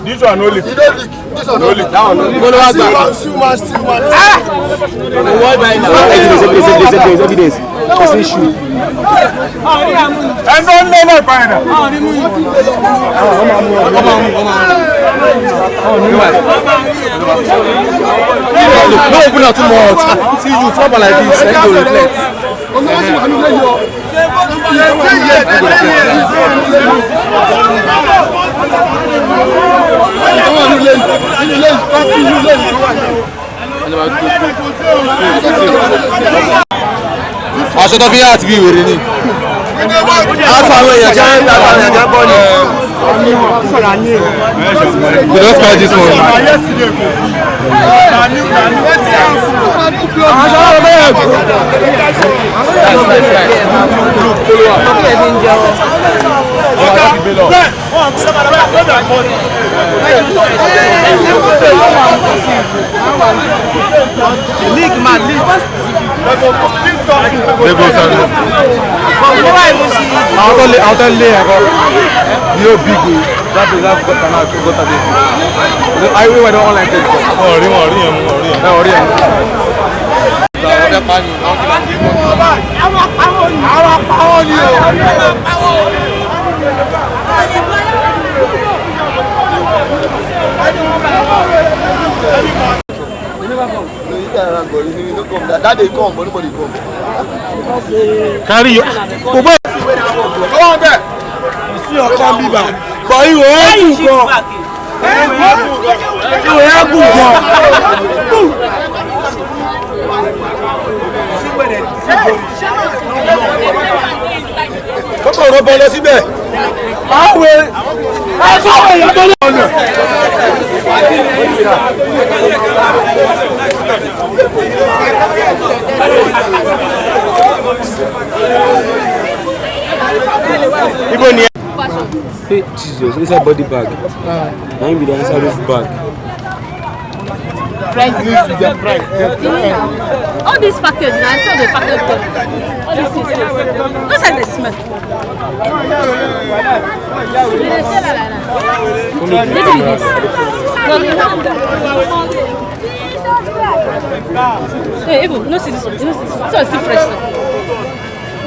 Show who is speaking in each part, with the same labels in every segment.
Speaker 1: This one only. This one only. That one only. Evidence. It's issue. And don't never find out. No open up too much. See you trouble like this. Let you reflect. Aṣọ tó fi láti bí ìwèrè ni. Aṣọ àwọn èèyàn jẹ́ àwọn èèyàn jẹ́ bọ́ ni. We don't spell this one. League man, league. I'll tell you. You're big. That is that I will do online test. That they come, but nobody come. Carry you. Go on there. You see your can be back. But you have to go. You have to go. What's on the ball? Síbẹ̀. Hey, Jesus, inside body bag. Now you be the inside this bag.
Speaker 2: All these packages, I saw the package. All these things. Look at the smell. Hey, Evo, no see this one. So it's still fresh.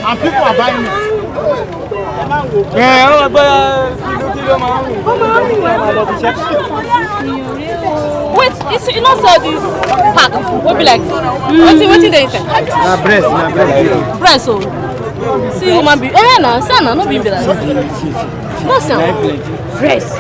Speaker 1: And people are buying it.
Speaker 2: Wait, you know so this pack will be like what's the inside?
Speaker 1: Breast.
Speaker 2: Breast, oh. See woman be no, son, no be like. No son. Breast.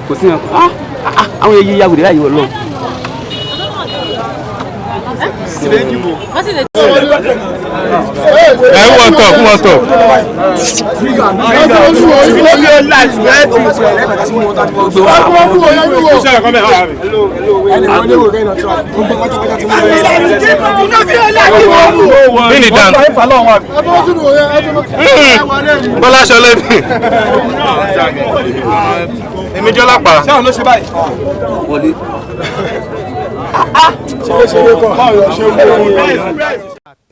Speaker 3: Kò sí yàn àwọn èyí ya wùdí láyé wọ̀ lọ.
Speaker 2: What's it?
Speaker 1: Who want talk? Bini dan. Bọ́lá Ṣọlé ni. Èmi jọ lápá. Ṣé àwọn ló ṣe báyìí? Wọlé.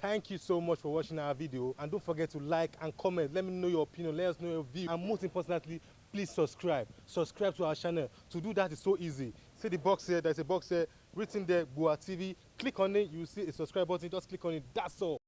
Speaker 4: Thank you so much for watching our video, and don't forget to like and comment. Let me know your opinion, let us know your view, and most importantly, please subscribe to our channel. To do that is so easy. See the box here, there's a box here written there, Gboah TV. Click on it, you will see a subscribe button. Just click on it, that's all.